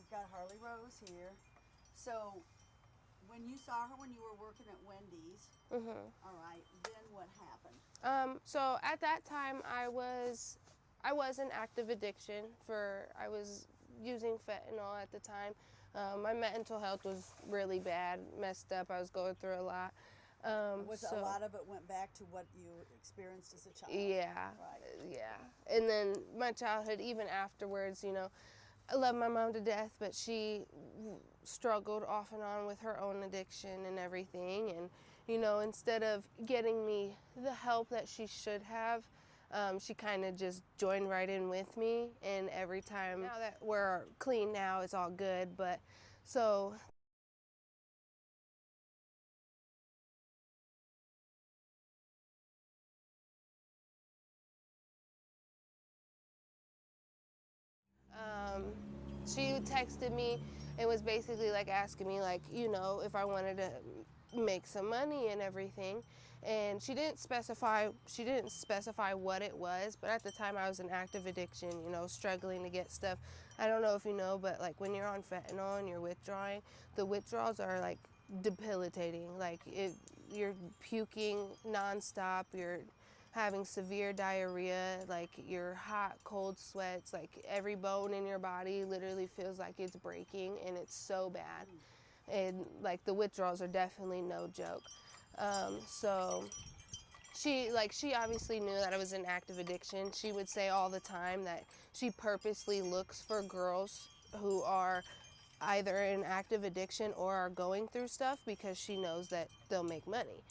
I've got Harley Rose here. So, when you saw her when you were working at Wendy's, all right, then what happened? So at that time, I was in active addiction I was using fentanyl at the time. My mental health was really bad, messed up. I was going through a lot. A lot of it went back to what you experienced as a child? Yeah, right. Yeah. And then my childhood, even afterwards, I love my mom to death, but she struggled off and on with her own addiction and everything. And, instead of getting me the help that she should have, she kind of just joined right in with me. And every time, now that we're clean now, it's all good. But so she texted me and was basically like asking me if I wanted to make some money and everything. And she didn't specify what it was, but at the time I was in active addiction, struggling to get stuff. I don't know if you know, but like when you're on fentanyl and you're withdrawing, the withdrawals are like debilitating. You're puking nonstop, you're having severe diarrhea, like your hot, cold sweats, like every bone in your body literally feels like it's breaking, and it's so bad. And like the withdrawals are definitely no joke. So she obviously knew that I was in active addiction. She would say all the time that she purposely looks for girls who are either in active addiction or are going through stuff because she knows that they'll make money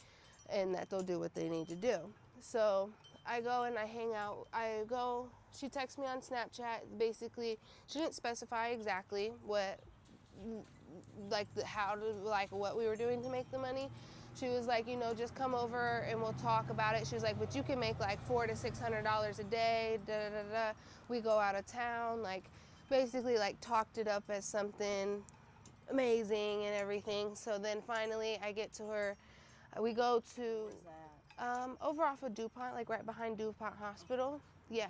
and that they'll do what they need to do. So I go and I hang out. She texts me on Snapchat. Basically, she didn't specify exactly what what we were doing to make the money. She was like, just come over and we'll talk about it. She was like, but you can make like $400 to $600 a day. Da da da da. We go out of town. Basically, talked it up as something amazing and everything. So then finally, I get to her. We go to Where's that? over off of DuPont, like right behind DuPont Hospital. Yeah.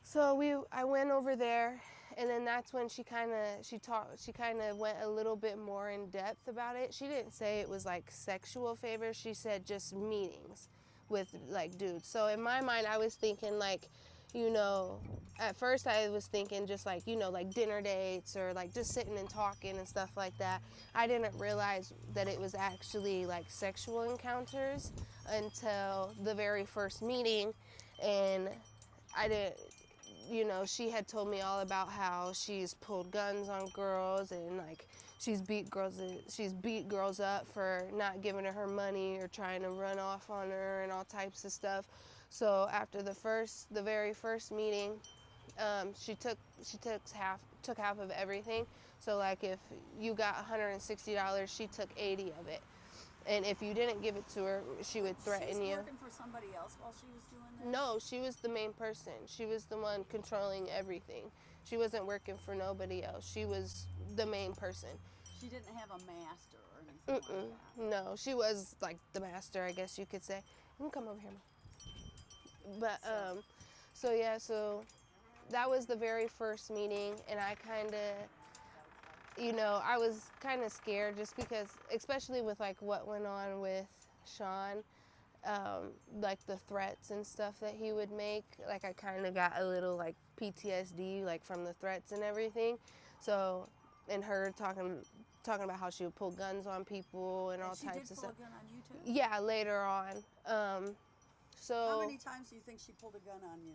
So I went over there, and then that's when she kind of went a little bit more in depth about it. She didn't say it was like sexual favors. She said just meetings with like dudes. So in my mind, I was thinking at first I was thinking just like dinner dates or like just sitting and talking and stuff like that. I didn't realize that it was actually like sexual encounters until the very first meeting. And I didn't, she had told me all about how she's pulled guns on girls and like she's beat girls up for not giving her money or trying to run off on her and all types of stuff. So after the very first meeting, she took half of everything. So like if you got $160, she took 80 of it. And if you didn't give it to her, she would threaten you. She was working for somebody else while she was doing this? No, she was the main person. She was the one controlling everything. She wasn't working for nobody else. She was the main person. She didn't have a master or anything like that? No, she was like the master, I guess you could say. You can come over here, Ma. But, so that was the very first meeting, and I kind of, I was kind of scared just because, especially with like what went on with Sean, like the threats and stuff that he would make. Like I kind of got a little like PTSD like from the threats and everything. So, and her talking about how she would pull guns on people and all types of stuff. She did pull a gun on you too? Yeah, later on. How many times do you think she pulled a gun on you?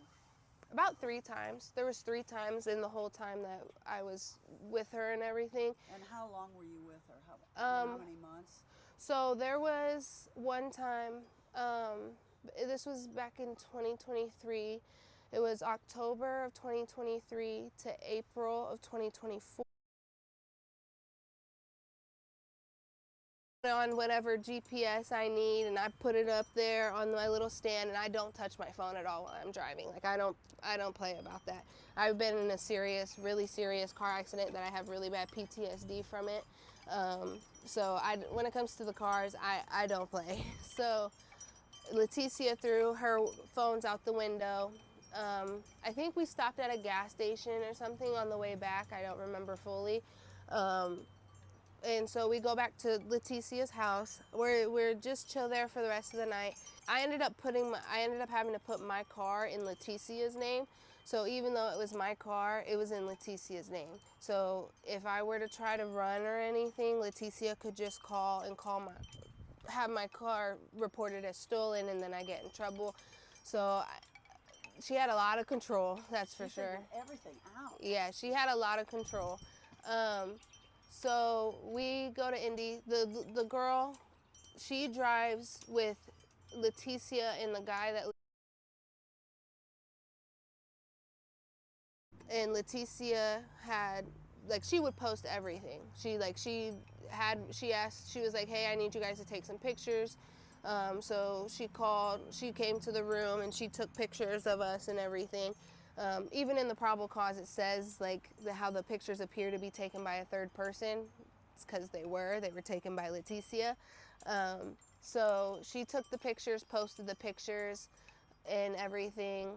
About 3 times. There was 3 times in the whole time that I was with her and everything. And how long were you with her? How many months? So there was one time, this was back in 2023. It was October of 2023 to April of 2024. On whatever GPS I need, and I put it up there on my little stand, and I don't touch my phone at all while I'm driving. Like I don't play about that. I've been in a really serious car accident that I have really bad PTSD from it. So when it comes to the cars, I don't play. So Leticia threw her phones out the window. I think we stopped at a gas station or something on the way back. I don't remember fully. And so we go back to Leticia's house. We're just chill there for the rest of the night. I ended up having to put my car in Leticia's name. So even though it was my car, it was in Leticia's name. So if I were to try to run or anything, Leticia could just have my car reported as stolen, and then I get in trouble. So she had a lot of control, that's for sure. Everything out. Yeah, she had a lot of control. So we go to Indy. The girl, she drives with Leticia and the guy that. And Leticia had, like, she would post everything. She was like, hey, I need you guys to take some pictures. So she came to the room and she took pictures of us and everything. Even in the probable cause, it says like how the pictures appear to be taken by a third person. It's because they were taken by Leticia. So she took the pictures, posted the pictures and everything.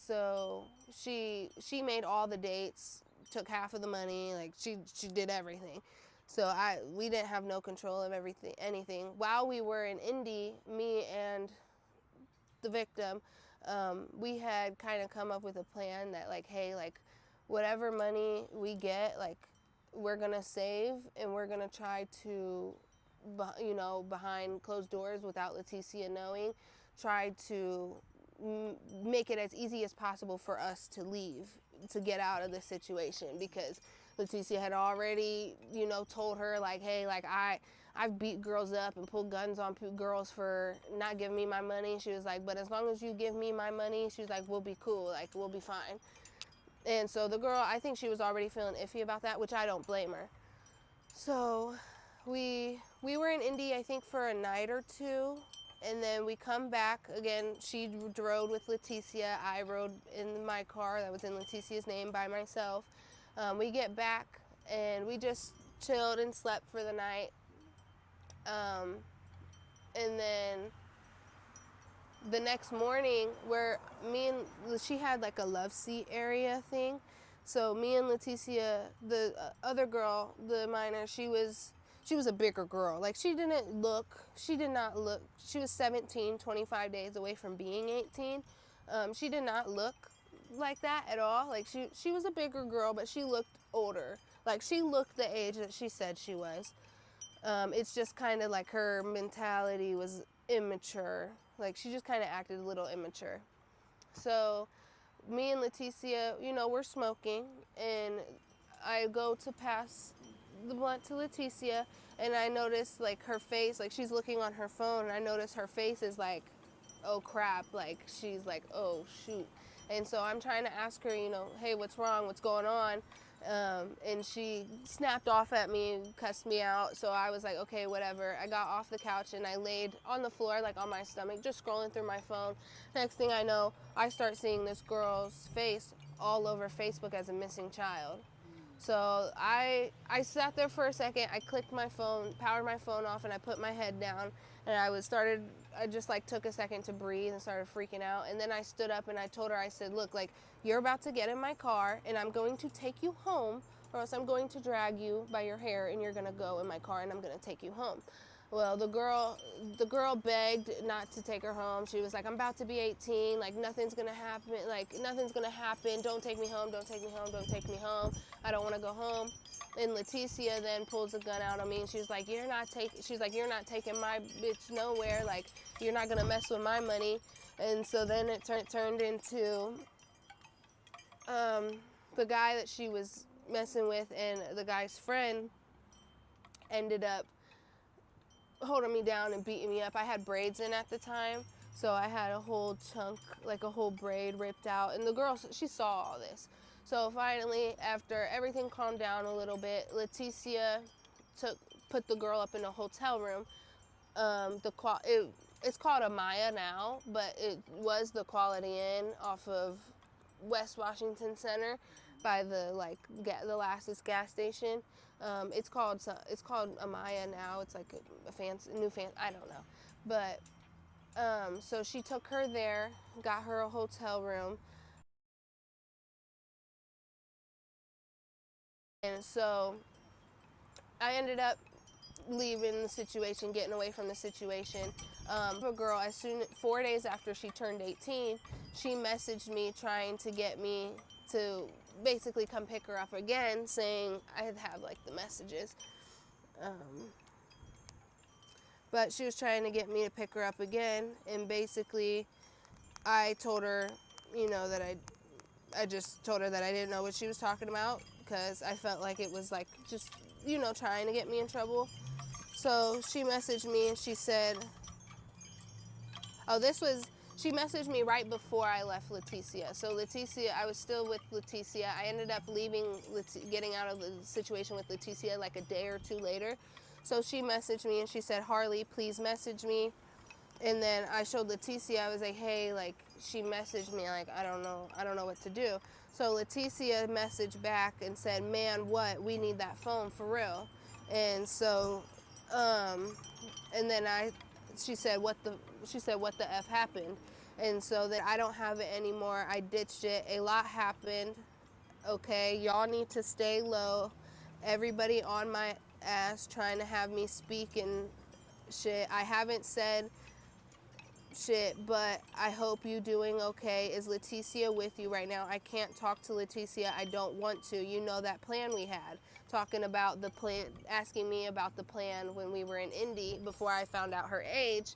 So she made all the dates, took half of the money, like she did everything. So we didn't have no control of anything. While we were in Indy, me and the victim, we had kind of come up with a plan that like, hey, like whatever money we get, like we're gonna save and we're gonna try to, behind closed doors without Leticia knowing, try to make it as easy as possible for us to leave, to get out of this situation, because Leticia had already, told her like, hey, like I've beat girls up and pulled guns on girls for not giving me my money. She was like, but as long as you give me my money, she was like, we'll be cool, like we'll be fine. And so the girl, I think she was already feeling iffy about that, which I don't blame her. So we were in Indy, I think, for a night or two. And then we come back again. She rode with Leticia. I rode in my car that was in Leticia's name by myself. We get back and we just chilled and slept for the night. And then the next morning, she had like a love seat area thing. So me and Leticia, the other girl, the minor, she was a bigger girl. Like she did not look, she was 17, 25 days away from being 18. She did not look like that at all. Like she was a bigger girl, but she looked older. Like she looked the age that she said she was. It's just kind of like her mentality was immature. Like she just kind of acted a little immature. So me and Leticia, we're smoking, and I go to pass the blunt to Leticia, and I notice like her face, like she's looking on her phone, and I notice her face is like, oh crap, like she's like, oh shoot. And so I'm trying to ask her, hey, what's wrong, what's going on? And she snapped off at me, cussed me out. So I was like, okay, whatever. I got off the couch and I laid on the floor, like on my stomach, just scrolling through my phone. Next thing I know, I start seeing this girl's face all over Facebook as a missing child. So I sat there for a second. I clicked my phone, powered my phone off, and I put my head down. And I just like took a second to breathe and started freaking out. And then I stood up and I told her, I said, look, like you're about to get in my car and I'm going to take you home, or else I'm going to drag you by your hair and you're going to go in my car and I'm going to take you home. Well, the girl begged not to take her home. She was like, I'm about to be 18. Like, nothing's going to happen. Like, nothing's going to happen. Don't take me home. Don't take me home. Don't take me home. I don't want to go home. And Leticia then pulls a gun out on me, and she's like, you're not taking my bitch nowhere. Like, you're not going to mess with my money. And so then it turned into the guy that she was messing with and the guy's friend ended up holding me down and beating me up. I had braids in at the time, so I had a whole chunk, like a whole braid ripped out, and the girl, she saw all this. So finally, after everything calmed down a little bit, Leticia put the girl up in a hotel room. It's called a Maya now, but it was the Quality Inn off of West Washington Center by the Lasses gas station. It's called Amaya now. It's like a new fancy, I don't know. But so she took her there, got her a hotel room. And so I ended up leaving the situation, getting away from the situation. A girl, 4 days after she turned 18, she messaged me trying to get me to basically come pick her up again, saying I have like the messages. But she was trying to get me to pick her up again, and basically I told her, that I just told her that I didn't know what she was talking about, because I felt like it was like just, trying to get me in trouble. So she messaged me and she said, she messaged me right before I left Leticia. So Leticia, I was still with Leticia. I ended up getting out of the situation with Leticia like a day or two later. So she messaged me and she said, Harley, please message me. And then I showed Leticia, I was like, hey, like, she messaged me, like, I don't know what to do. So Leticia messaged back and said, man, what? We need that phone for real. And so, and then she said, what the F happened? And so that I don't have it anymore. I ditched it. A lot happened. Okay, y'all need to stay low. Everybody on my ass trying to have me speak and shit. I haven't said shit, but I hope you doing okay. Is Leticia with you right now? I can't talk to Leticia. I don't want to. You know that plan we had. Talking about the plan, asking me about the plan when we were in Indy before I found out her age.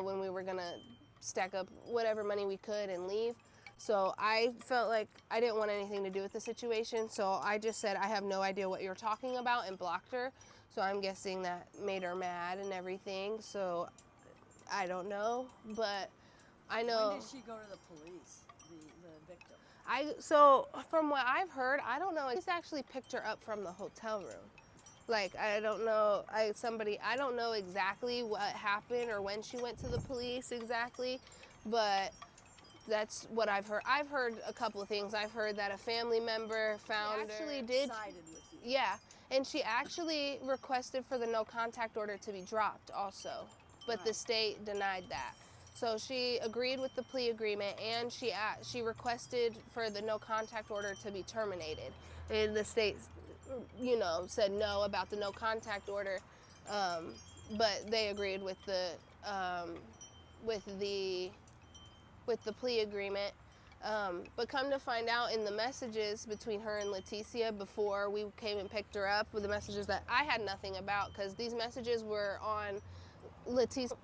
When we were gonna stack up whatever money we could and leave. So I felt like I didn't want anything to do with the situation. So I just said, I have no idea what you're talking about, and blocked her. So I'm guessing that made her mad and everything. So I don't know, but I know. When did she go to the police, the victim? So from what I've heard, I don't know. He's actually picked her up from the hotel room. Like, I don't know. I don't know exactly what happened or when she went to the police exactly, but that's what I've heard. I've heard a couple of things. I've heard that a family member found her. Sided with you. Yeah, and she actually requested for the no contact order to be dropped also. But the state denied that. So she agreed with the plea agreement, and she requested for the no contact order to be terminated. And the state, said no about the no contact order, but they agreed with the plea agreement. But come to find out, in the messages between her and Leticia before we came and picked her up, with the messages that I had nothing about, because these messages were on Leticia,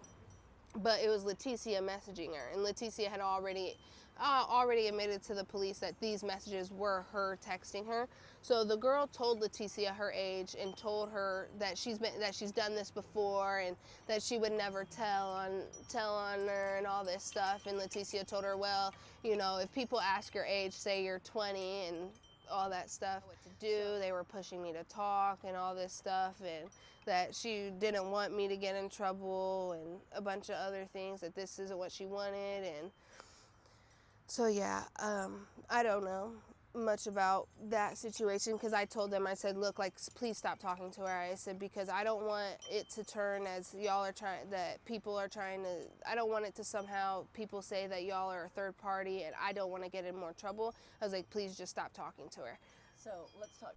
but it was Leticia messaging her, and Leticia had already admitted to the police that these messages were her texting her. So the girl told Leticia her age and told her that she's done this before, and that she would never tell on her and all this stuff. And Leticia told her, well, if people ask your age, say you're 20 and all that stuff. What to do? They were pushing me to talk and all this stuff, and that she didn't want me to get in trouble and a bunch of other things, that this isn't what she wanted. And so yeah, I don't know much about that situation, because I told them, I said, look, like, please stop talking to her. I said, because I don't want it to turn as people are trying to, I don't want it to somehow people say that y'all are a third party, and I don't want to get in more trouble. I was like, please just stop talking to her. So let's talk.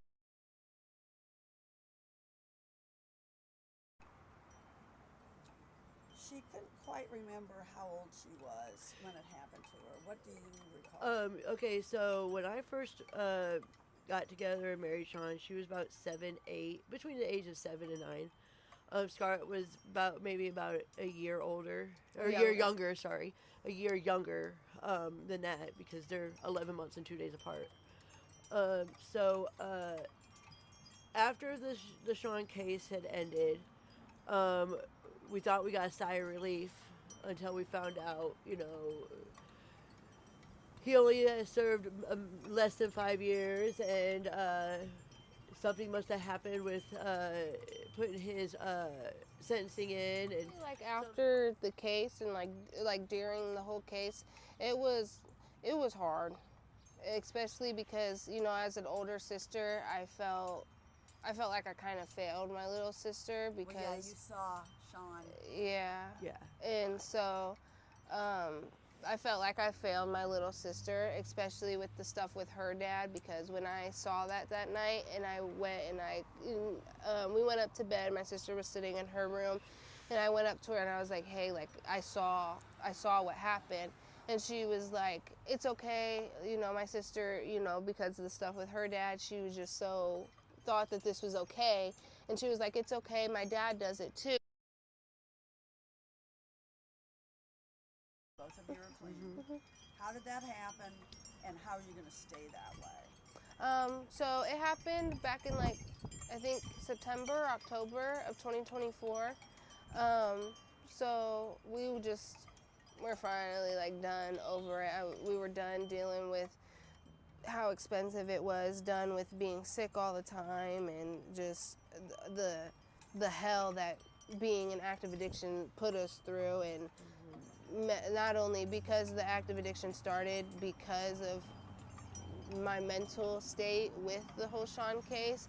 She couldn't quite remember how old she was when it happened to her. What do you recall? Okay, so when I first got together and married Sean, she was about 7, 8, between the age of 7 and 9. Scarlett was maybe about a year older, or a year younger, than that, because they're 11 months and 2 days apart. After the Sean case had ended, we thought we got a sigh of relief until we found out, he only served less than 5 years, and something must have happened with putting his sentencing in. And like after the case and like during the whole case, it was hard, especially because as an older sister, I felt like I kind of failed my little sister, because you saw Sean. Yeah. Yeah. And so I felt like I failed my little sister, especially with the stuff with her dad, because when I saw that night and I went and we went up to bed, my sister was sitting in her room, and I went up to her and I was like, hey, like I saw what happened. And she was like, it's okay, you know, my sister, you know, because of the stuff with her dad, she was just so thought that this was okay. And she was like, it's okay, my dad does it too. Both of you are clean. How did that happen, and how are you going to stay that way? So it happened back in like, I think September, October of 2024. So we're finally like done over it. We were done dealing with how expensive it was, done with being sick all the time, and just the hell that being an active addiction put us through. And not only because the active addiction started because of my mental state with the whole Sean case,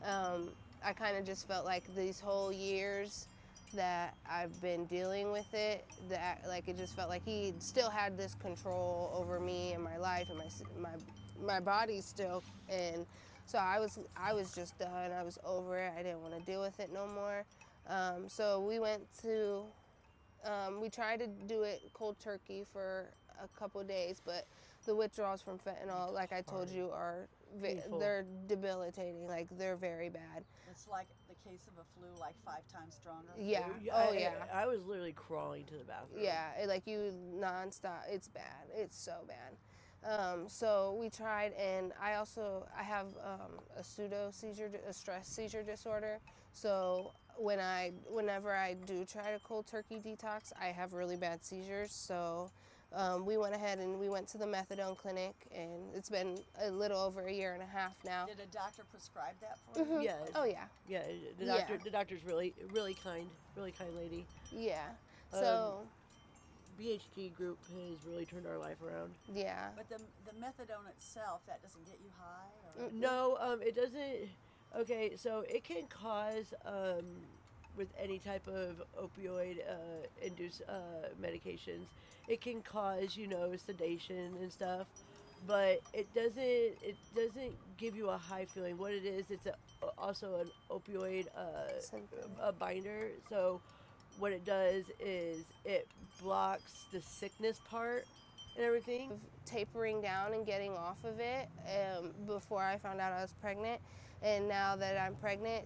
I kind of just felt like these whole years that I've been dealing with it, that like it just felt like he still had this control over me and my life and my body still. And so I was just done. I was over it. I didn't want to deal with it no more. So we tried to do it cold turkey for a couple days, but the withdrawals from fentanyl, like I told you, they're debilitating. Like, they're very bad. It's like the case of a flu, like 5 times stronger. Yeah. I was literally crawling to the bathroom. Yeah, like you nonstop. It's bad. It's so bad. So we tried, and I have a stress seizure disorder. So whenever I do try to cold turkey detox, I have really bad seizures. So we went ahead and we went to the methadone clinic, and it's been a little over a year and a half now. Did a doctor prescribe that for you? Yeah. Oh yeah. Yeah. The doctor's really kind lady. Yeah. So. BHD group has really turned our life around. Yeah. But the methadone itself, that doesn't get you high? Or? No, it doesn't. Okay, so it can cause, with any type of opioid induced medications, it can cause, you know, sedation and stuff, but it doesn't give you a high feeling. What it is, it's also an opioid a binder. So what it does is it blocks the sickness part and everything. Tapering down and getting off of it before I found out I was pregnant, and now that I'm pregnant,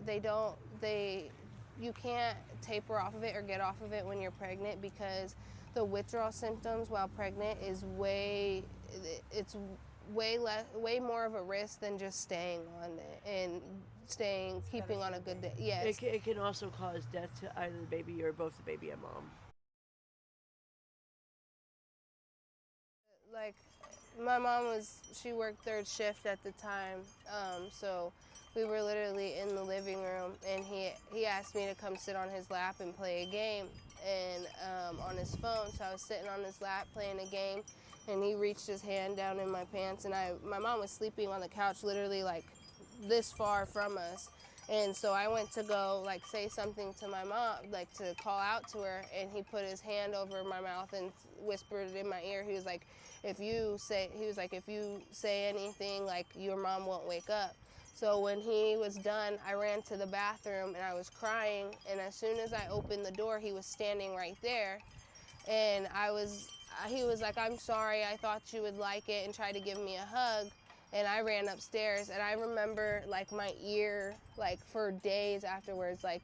you can't taper off of it or get off of it when you're pregnant, because the withdrawal symptoms while pregnant is way more of a risk than just staying on it and keeping on a good day. Yes. It can also cause death to either the baby or both the baby and mom. Like, my mom she worked third shift at the time, so we were literally in the living room, and he asked me to come sit on his lap and play a game, and on his phone. So I was sitting on his lap playing a game, and he reached his hand down in my pants, and my mom was sleeping on the couch, literally like this far from us. And so I went to go like say something to my mom, like to call out to her, and he put his hand over my mouth and whispered in my ear. He was like, if you say anything, like, your mom won't wake up. So when he was done, I ran to the bathroom and I was crying, and as soon as I opened the door, he was standing right there, and he was like, I'm sorry, I thought you would like it, and tried to give me a hug. And I ran upstairs, and I remember like my ear, like for days afterwards, like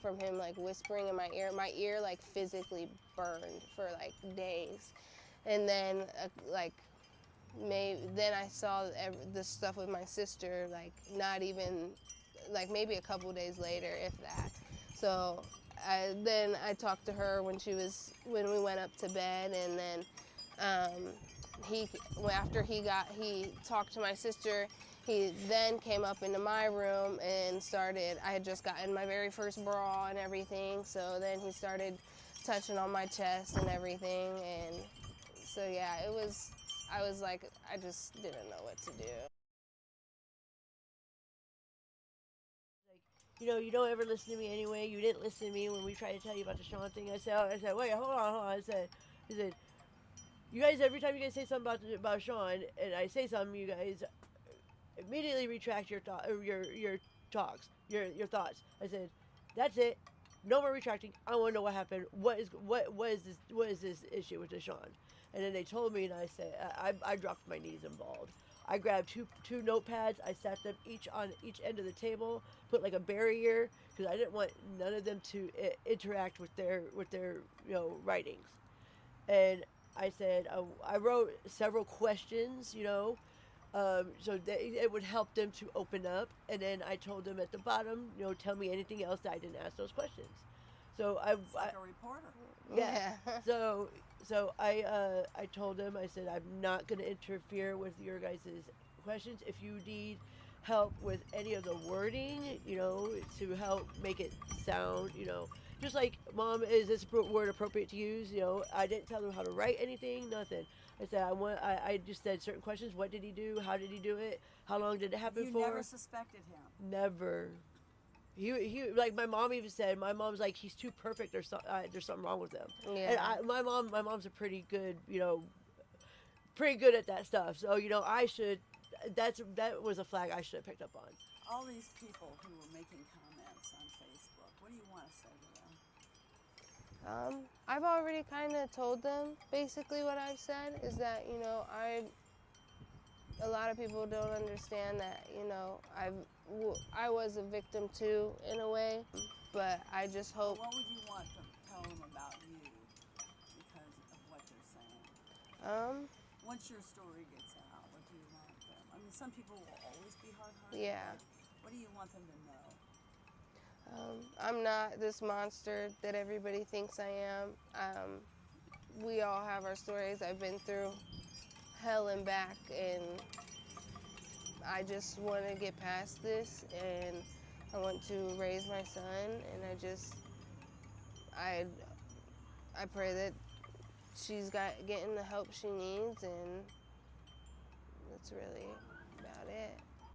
from him like whispering in my ear like physically burned for like days. And then then I saw the stuff with my sister, like not even, like maybe a couple days later, if that. So then I talked to her when we went up to bed, and then after he talked to my sister, he then came up into my room and I had just gotten my very first bra and everything, so then he started touching on my chest and everything, and so yeah, I was like, I just didn't know what to do. You know, you don't ever listen to me anyway. You didn't listen to me when we tried to tell you about the Sean thing. I said, wait, hold on. I said, You guys, every time you guys say something about Sean, and I say something, you guys immediately retract your talks, your thoughts. I said, that's it. No more retracting. I want to know what happened. What is this issue with Deshaun? And then they told me, and I said, I dropped my knees and bawled. I grabbed two notepads. I sat them each on each end of the table, put like a barrier because I didn't want none of them to interact with their writings. And I said I wrote several questions, so that it would help them to open up. And then I told them at the bottom, tell me anything else that I didn't ask those questions. So It's like a reporter. yeah. So I told them, I said, I'm not going to interfere with your guys' questions. If you need help with any of the wording, to help make it sound, just like, Mom, is this word appropriate to use? I didn't tell them how to write anything, nothing. I said, I just said certain questions. What did he do? How did he do it? How long did it happen for? You never suspected him? Never. He like my mom even said. My mom's like, he's too perfect. There's something wrong with him. Yeah. And my mom's a pretty good, pretty good at that stuff. So I should. That was a flag I should have picked up on. All these people who were making comments on Facebook, what do you want to say to them? I've already kind of told them basically what I've said is that a lot of people don't understand that I was a victim too in a way, but I just hope. What would you want to tell them about you because of what they're saying? Once your story gets out, what do you want them? I mean, some people will always be hard-hearted. Yeah. What do you want them to know? I'm not this monster that everybody thinks I am. We all have our stories. I've been through hell and back, and I just want to get past this, and I want to raise my son, and I pray that she's getting the help she needs, and that's really about it.